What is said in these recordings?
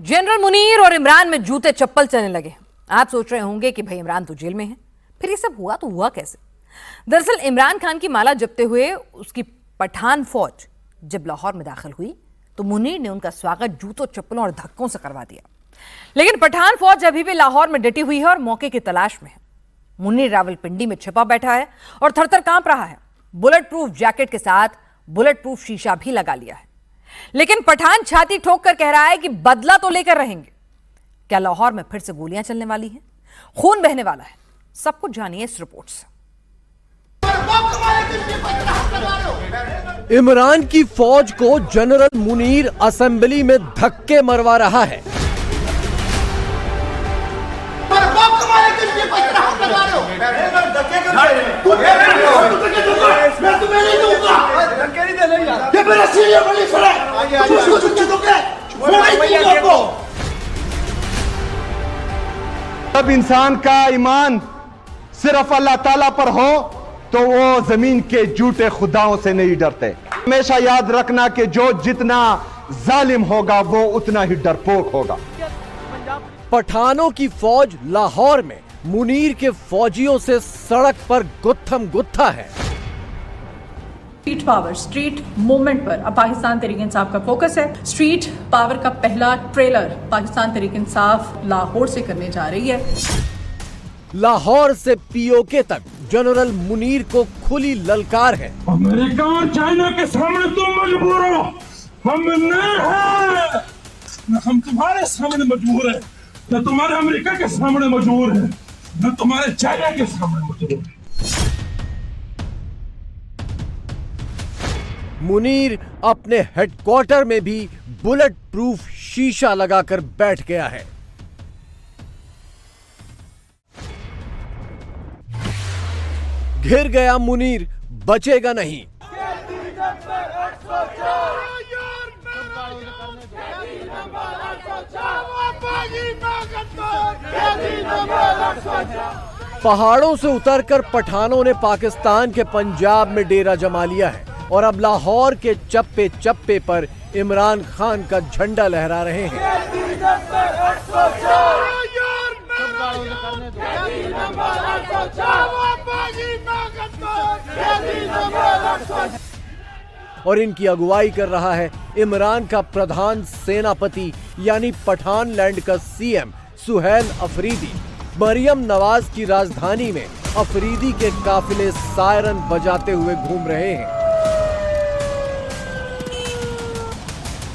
General Munir और इमरान में जूते चप्पल चलने लगे। आप सोच रहे होंगे कि भाई इमरान तो जेल में है, फिर ये सब हुआ तो हुआ कैसे? दरअसल इमरान खान की माला जपते हुए उसकी पठान फौज जब लाहौर में दाखिल हुई तो मुनीर ने उनका स्वागत जूतों चप्पलों और धक्कों से करवा दिया। लेकिन पठान फौज अभी भी लाहौर में डटी हुई है और मौके की तलाश में है। मुनीर रावलपिंडी में छिपा बैठा है और थरथर कांप रहा है। बुलेट प्रूफ जैकेट के साथ बुलेट प्रूफ शीशा भी लगा लिया है। लेकिन पठान छाती ठोक कर कह रहा है कि बदला तो लेकर रहेंगे। क्या लाहौर में फिर से गोलियां चलने वाली हैं? खून बहने वाला है? सब कुछ जानिए इस रिपोर्ट से। इमरान की फौज को जनरल मुनीर असेंबली में धक्के मरवा रहा है। जब इंसान का ईमान सिर्फ अल्लाह ताला पर हो तो वो जमीन के झूठे खुदाओं से नहीं डरते। हमेशा याद रखना कि जो जितना जालिम होगा वो उतना ही डरपोक होगा। पठानों की फौज लाहौर में मुनीर के फौजियों से सड़क पर गुत्थम गुत्था है। स्ट्रीट पावर, स्ट्रीट मूवमेंट पर अब पाकिस्तान तहरीक इंसाफ का फोकस है। स्ट्रीट पावर का पहला ट्रेलर पाकिस्तान तहरीक इंसाफ लाहौर से करने जा रही है। लाहौर से पीओके तक जनरल मुनीर को खुली ललकार है। अमेरिका और चाइना के सामने तुम मजबूर हो, हम नहीं हैं। हम तुम्हारे सामने मजबूर है, न तुम्हारे अमेरिका के सामने मजबूर है, न तुम्हारे चाइना के सामने मजबूर है। मुनीर अपने हेडक्वार्टर में भी बुलेट प्रूफ शीशा लगाकर बैठ गया है। घिर गया मुनीर, बचेगा नहीं। पहाड़ों से उतरकर पठानों ने पाकिस्तान के पंजाब में डेरा जमा लिया है और अब लाहौर के चप्पे चप्पे पर इमरान खान का झंडा लहरा रहे हैं। और इनकी अगुवाई कर रहा है इमरान का प्रधान सेनापति यानी पठान लैंड का सीएम सुहेल अफरीदी। मरियम नवाज की राजधानी में अफरीदी के काफिले सायरन बजाते हुए घूम रहे हैं।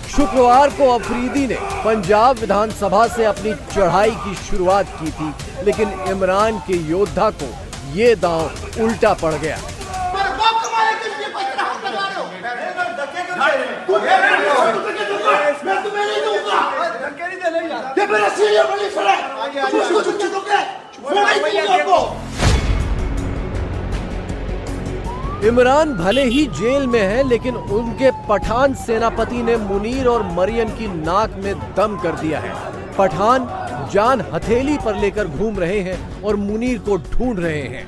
शुक्रवार को अफरीदी ने पंजाब विधानसभा से अपनी चढ़ाई की शुरुआत की थी, लेकिन इमरान के योद्धा को ये दांव उल्टा पड़ गया। इमरान भले ही जेल में है, लेकिन उनके पठान सेनापति ने मुनीर और मरियम की नाक में दम कर दिया है। पठान जान हथेली पर लेकर घूम रहे हैं और मुनीर को ढूंढ रहे हैं।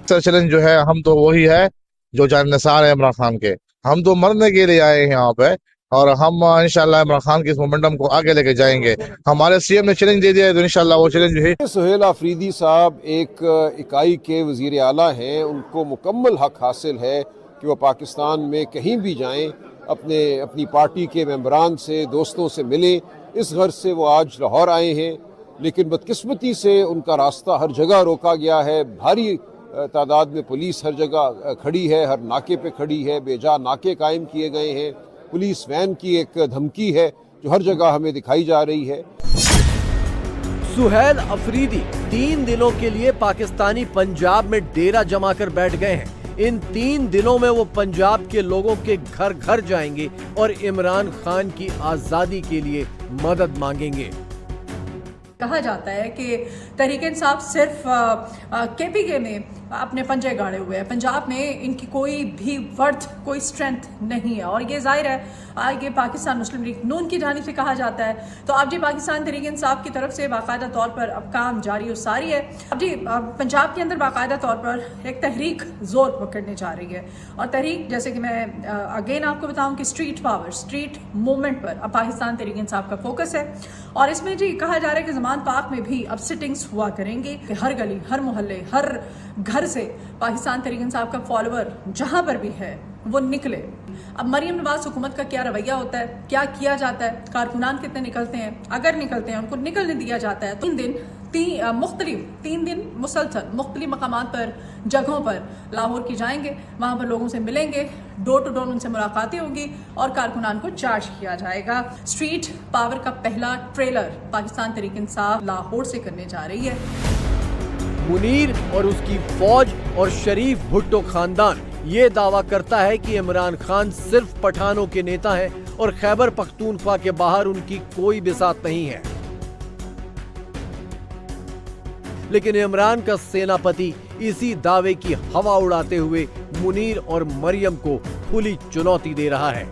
चैलेंज जो है हम तो वही है जो जानसार है इमरान खान के। हम तो मरने के लिए आए हैं यहाँ पे और हम इंशाल्लाह इमरान खान की इस मोमेंटम को आगे लेके जाएंगे। हमारे सीएम ने चैलेंज दे दिया है तो इंशाल्लाह वो चैलेंज है। सुहेल अफरीदी साहब एक इकाई के वजीर आला हैं, उनको मुकम्मल हक हासिल है कि वो पाकिस्तान में कहीं भी जाएं, अपनी पार्टी के मेंबरान से, दोस्तों से मिलें। इस गर्ज से वो आज लाहौर आए हैं, लेकिन बदकिस्मती से उनका रास्ता हर जगह रोका गया है। भारी तादाद में पुलिस हर जगह खड़ी है, हर नाके पे खड़ी है, बेजा नाके कायम किए गए हैं। पुलिस वैन की एक धमकी है जो हर जगह हमें दिखाई जा रही है। सुहेल अफरीदी 3 दिनों के लिए पाकिस्तानी पंजाब में डेरा जमा कर बैठ गए हैं। इन 3 दिनों में वो पंजाब के लोगों के घर घर जाएंगे और इमरान खान की आजादी के लिए मदद मांगेंगे। कहा जाता है कि तहरीक इंसाफ सिर्फ केपीके में अपने पंजे गाड़े हुए हैं। पंजाब में इनकी कोई भी वर्थ, कोई स्ट्रेंथ नहीं है और ये जाहिर है आगे पाकिस्तान मुस्लिम लीग नून की जानिब से कहा जाता है। तो अब जी पाकिस्तान तहरीक इंसाफ की तरफ से बाकायदा तौर पर अब काम जारी और सारी है। अब जी पंजाब के अंदर बाकायदा तौर पर एक तहरीक जोर पकड़ने जा रही है और तहरीक, जैसे कि मैं अगेन आपको बताऊं कि स्ट्रीट पावर, स्ट्रीट मूवमेंट पर अब पाकिस्तान तहरीक इंसाफ का फोकस है और इसमें जी कहा जा रहा है कि ज़मान पाक में भी अब सिटिंग्स हुआ करेंगी कि हर गली, हर मोहल्ले, हर घर से पाकिस्तान तहरीक इंसाफ का फॉलोअर जहां पर भी है वो निकले। अब मरियम नवाज हुकूमत का क्या रवैया होता है, क्या किया जाता है, कारकुनान कितने निकलते हैं, अगर निकलते हैं उनको निकलने दिया जाता है। 3 दिन मुसलसल मुख्तलिफ मकामात पर, जगहों पर लाहौर की जाएंगे, वहां पर लोगों से मिलेंगे, डोर टू डोर उनसे मुलाकातें होंगी और कारकुनान को चार्ज किया जाएगा। स्ट्रीट पावर का पहला ट्रेलर पाकिस्तान तहरीक इंसाफ लाहौर से करने जा रही है। मुनीर और उसकी फौज और शरीफ भुट्टो खानदान ये दावा करता है कि इमरान खान सिर्फ पठानों के नेता हैं और खैबर पख्तूनख्वा के बाहर उनकी कोई बिसात नहीं है। लेकिन इमरान का सेनापति इसी दावे की हवा उड़ाते हुए मुनीर और मरियम को खुली चुनौती दे रहा है।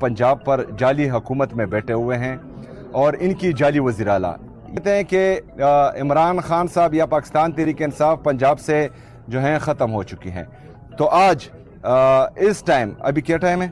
पंजाब पर जाली हुकूमत में बैठे हुए हैं और इनकी जाली वज़ीर आला कहते हैं कि इमरान खान साहब या पाकिस्तान तहरीक इंसाफ पंजाब से जो हैं ख़त्म हो चुकी हैं। तो आज इस टाइम, अभी क्या टाइम है?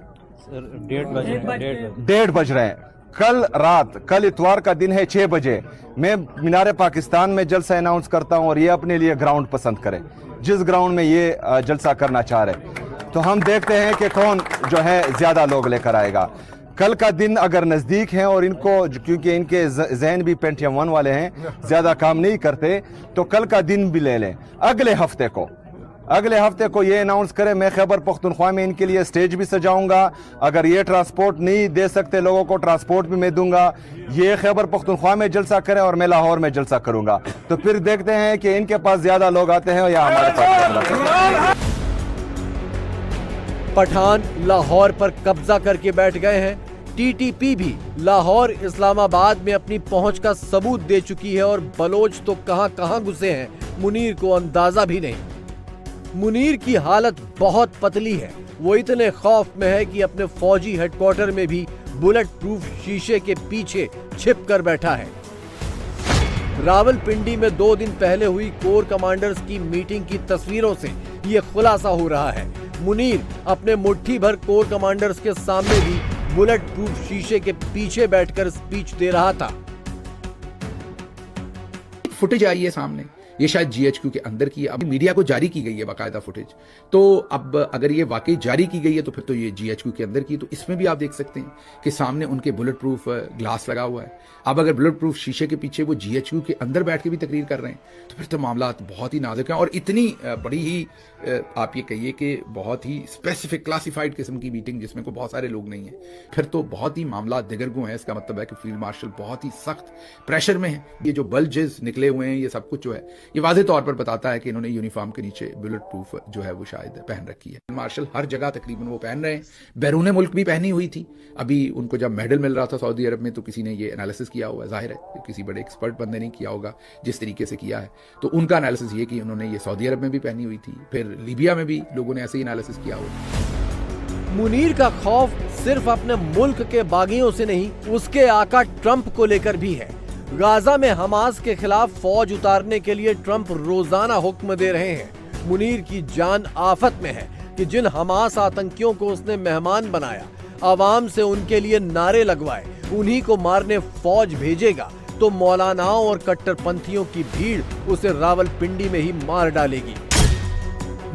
1:30 बज रहे हैं। कल रात, कल इतवार का दिन है, 6 बजे मैं मीनार पाकिस्तान में जलसा अनाउंस करता हूं और ये अपने लिए ग्राउंड पसंद करें, जिस ग्राउंड में ये जलसा करना चाह रहे। तो हम देखते हैं कि कौन जो है ज्यादा लोग लेकर आएगा। कल का दिन अगर नजदीक है और इनको, क्योंकि इनके जहन भी पेंटियम 1 वाले हैं, ज्यादा काम नहीं करते, तो कल का दिन भी ले लें। अगले हफ्ते को ये अनाउंस करें, मैं खैबर पख्तूनख्वा में इनके लिए स्टेज भी सजाऊंगा। अगर ये ट्रांसपोर्ट नहीं दे सकते लोगों को, ट्रांसपोर्ट भी मैं दूंगा। ये खैबर पख्तूनख्वा में जलसा करें और मैं लाहौर में जलसा करूंगा। तो फिर देखते हैं कि इनके पास ज्यादा लोग आते हैं या हमारे पास। पठान लाहौर पर कब्जा करके बैठ गए हैं। टीटीपी भी लाहौर इस्लामाबाद में अपनी पहुंच का सबूत दे चुकी है और बलोच तो कहां घुसे हैं मुनीर को अंदाजा भी नहीं। मुनीर की हालत बहुत पतली है। वो इतने खौफ में है कि अपने फौजी हेडक्वार्टर में भी बुलेट प्रूफ शीशे के पीछे छिप कर बैठा है। रावलपिंडी में 2 दिन पहले हुई कोर कमांडर्स की मीटिंग की तस्वीरों से ये खुलासा हो रहा है। मुनीर अपने मुट्ठी भर कोर कमांडर्स के सामने भी बुलेट प्रूफ शीशे के पीछे बैठकर स्पीच दे रहा था। फुटेज आई है सामने, ये शायद जीएचक्यू के अंदर की, अब मीडिया को जारी की गई है बाकायदा फुटेज। तो अब अगर ये वाकई जारी की गई है तो फिर तो ये जीएचक्यू के अंदर की, तो इसमें भी आप देख सकते हैं कि सामने उनके बुलेट प्रूफ ग्लास लगा हुआ है। अब अगर बुलेट प्रूफ शीशे के पीछे वो जीएचक्यू के अंदर बैठ के भी तकरीर कर रहे हैं तो फिर तो मामला बहुत ही नाजुक है और इतनी बड़ी ही आप ये कहिए कि बहुत ही स्पेसिफिक क्लासिफाइड किस्म की मीटिंग जिसमें को बहुत सारे लोग नहीं है, फिर तो बहुत ही मामला दिगरगों है। इसका मतलब है कि फील्ड मार्शल बहुत ही सख्त प्रेशर में है। ये जो बल्जेस निकले हुए हैं, ये सब कुछ जो है ये वाज़ेह तौर पर बताता है कि इन्होंने यूनिफॉर्म के नीचे बुलेट प्रूफ जो है वो शायद पहन रखी है। मार्शल हर जगह तकरीबन वो पहन रहे हैं, बैरून मुल्क भी पहनी हुई थी। अभी उनको जब मेडल मिल रहा था सऊदी अरब में तो किसी ने ये एनालिसिस किया हुआ है, जाहिर है किसी बड़े एक्सपर्ट बंदे ने किया होगा जिस तरीके से किया है। तो उनका एनालिसिस ये कि उन्होंने ये सऊदी अरब में भी पहनी हुई थी, फिर लीबिया में भी लोगों ने ऐसे ही एनालिसिस किया हुआ। मुनीर का खौफ सिर्फ अपने मुल्क के बागियों से नहीं, उसके आका ट्रंप को लेकर भी है। गाजा में हमास के खिलाफ फौज उतारने के लिए ट्रंप रोजाना हुक्म दे रहे हैं। मुनीर की जान आफत में है कि जिन हमास आतंकियों को उसने मेहमान बनाया, आवाम से उनके लिए नारे लगवाए, उन्हीं को मारने फौज भेजेगा तो मौलानाओं और कट्टरपंथियों की भीड़ उसे रावलपिंडी में ही मार डालेगी।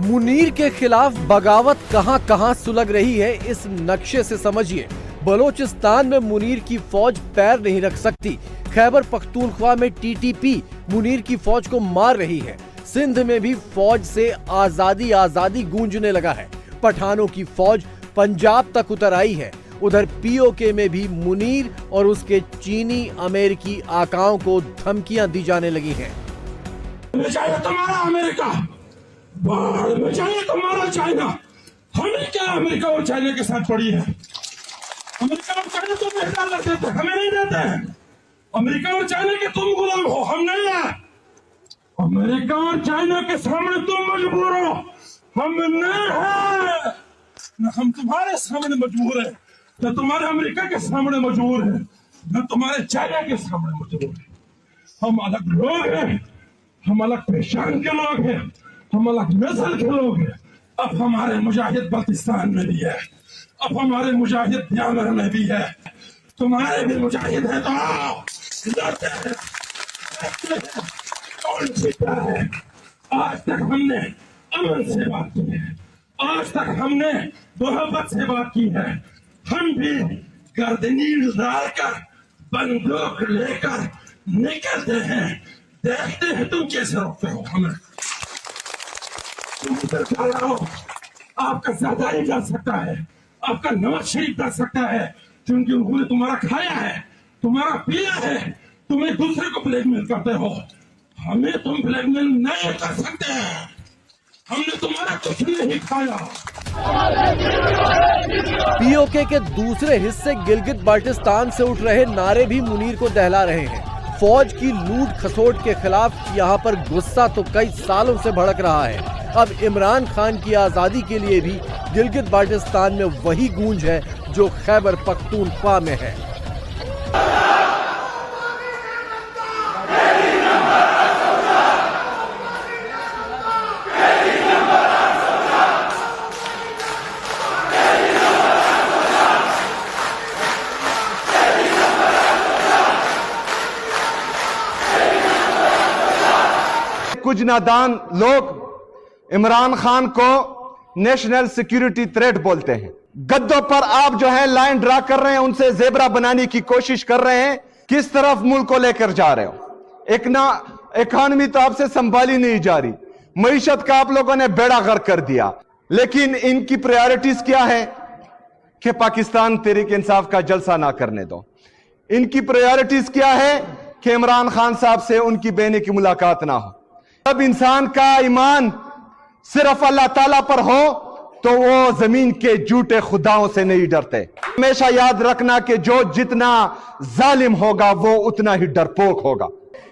मुनीर के खिलाफ बगावत कहां कहां सुलग रही है, इस नक्शे से समझिए। बलोचिस्तान में मुनीर की फौज पैर नहीं रख सकती। खैबर पख्तूनख्वा में टीटीपी मुनीर की फौज को मार रही है। सिंध में भी फौज से आजादी आजादी गूंजने लगा है। पठानों की फौज पंजाब तक उतर आई है। उधर पीओके में भी मुनीर और उसके चीनी अमेरिकी आकाओं को धमकियां दी जाने लगी हैं। चाहिए तुम्हारा अमेरिका, बाहर में चाहिए तुम्हारा चाइना। हमें क्या अमेरिका और चाइना के साथ पड़ी है? अमेरिका और चाइना तुम डाल देते, हमें नहीं देते हैं। अमेरिका और चाइना के तुम गुलाम हो, हम नहीं है। अमेरिका और चाइना के सामने तुम मजबूर हो, हम नहीं हैं। न हम तुम्हारे सामने मजबूर है, न तुम्हारे अमेरिका के सामने मजबूर है, न तुम्हारे चाइना के सामने मजबूर है। हम अलग लोग हैं, हम अलग पहचान के लोग हैं, हम अलग नस्ल के लोग हैं। अब हमारे मुजाहिद बल्तिस्तान में भी है, अब हमारे मुजाहिद म्यांमार में भी है, तुम्हारे भी मुजाहिद हैं तो आओ, लड़ते हैं, कौन जीता है? आज तक हमने अमन से बात की है, आज तक हमने मोहब्बत से बात की है। हम भी गर्दनील डालकर बंदूक लेकर निकलते हैं, देखते हैं तुम कैसे रोकते हो हमें। तुम इधर खड़ा हो, आपका ज़रदारी जा सकता है, आपका नवाज शरीफ जा सकता है, क्योंकि उन्होंने तुम्हारा खाया है, तुम्हारा पिया है, तुम एक दूसरे को ब्लैकमेल करते हो। हमें तुम ब्लैकमेल नहीं कर सकते, हमने तुम्हारा कुछ नहीं खाया। पीओके के दूसरे हिस्से गिलगित बाल्टिस्तान से उठ रहे नारे भी मुनीर को दहला रहे हैं। फौज की लूट खसोट के खिलाफ यहाँ पर गुस्सा तो कई सालों से भड़क रहा है। अब इमरान खान की आजादी के लिए भी गिलगित बाल्टिस्तान में वही गूंज है जो खैबर पख्तूनख्वा में है। कुछ नादान लोग इमरान खान को नेशनल सिक्योरिटी थ्रेट बोलते हैं। गद्दों पर आप जो है लाइन ड्रा कर रहे हैं, उनसे जेबरा बनाने की कोशिश कर रहे हैं। किस तरफ मुल्क को लेकर जा रहे हो? इकॉनमी तो आपसे संभाली नहीं जा रही, मईशत का आप लोगों ने बेड़ा गर्क कर दिया। लेकिन इनकी प्रायोरिटीज क्या है कि पाकिस्तान तहरीक इंसाफ का जलसा ना करने दो। इनकी प्रायोरिटीज क्या है कि इमरान खान साहब से उनकी बहने की मुलाकात ना हो। जब इंसान का ईमान सिर्फ अल्लाह ताला पर हो तो वो जमीन के झूठे खुदाओं से नहीं डरते। हमेशा याद रखना कि जो जितना जालिम होगा वो उतना ही डरपोक होगा।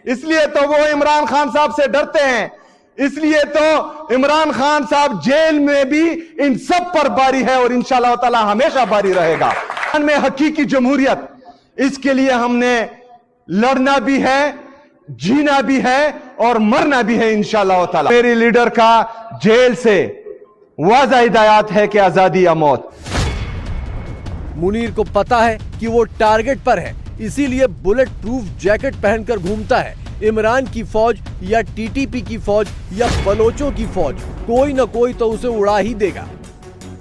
इसलिए तो वो इमरान खान साहब से डरते हैं, इसलिए तो इमरान खान साहब जेल में भी इन सब पर बारी है और इंशाअल्लाह ताला हमेशा बारी रहेगा। में हकीकी जमहूरियत, इसके लिए हमने लड़ना भी है, जीना भी है और मरना भी है इंशाअल्लाह ताला। मेरी लीडर का जेल से वाज़ा हिदायत है कि आजादी या मौत। मुनीर को पता है कि वो टारगेट पर है, इसीलिए बुलेट प्रूफ जैकेट पहनकर घूमता है। इमरान की फौज या टीटीपी की फौज या बलोचों की फौज, कोई न कोई तो उसे उड़ा ही देगा।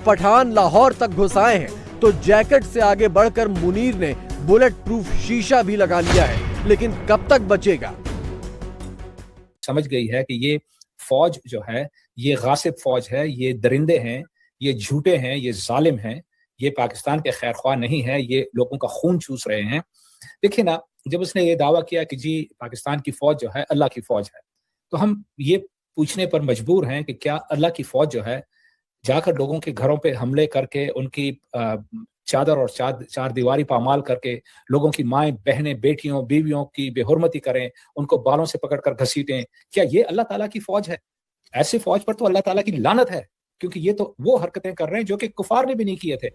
पठान लाहौर तक घुस आए हैं तो जैकेट से आगे बढ़कर मुनीर ने बुलेट प्रूफ शीशा भी लगा लिया है, लेकिन कब तक बचेगा? समझ गई है कि ये फौज जो है ये गासिब फौज है, ये दरिंदे हैं, ये झूठे हैं, ये जालिम हैं, ये पाकिस्तान के खैरख्वाह नहीं है, ये लोगों का खून चूस रहे हैं। देखिए ना, जब उसने ये दावा किया कि जी पाकिस्तान की फौज जो है अल्लाह की फौज है, तो हम ये पूछने पर मजबूर हैं कि क्या अल्लाह की फौज जो है जाकर लोगों के घरों पे हमले करके, उनकी चादर और चार दीवारी पामाल करके लोगों की माएं, बहनें, बेटियों, बीवियों की बेहुरमती करें, उनको बालों से पकड़कर घसीटें, क्या ये अल्लाह ताला की फौज है? ऐसी फौज पर तो अल्लाह ताला की लानत है, क्योंकि ये तो वो हरकतें कर रहे हैं जो कि कुफार ने भी नहीं किए थे।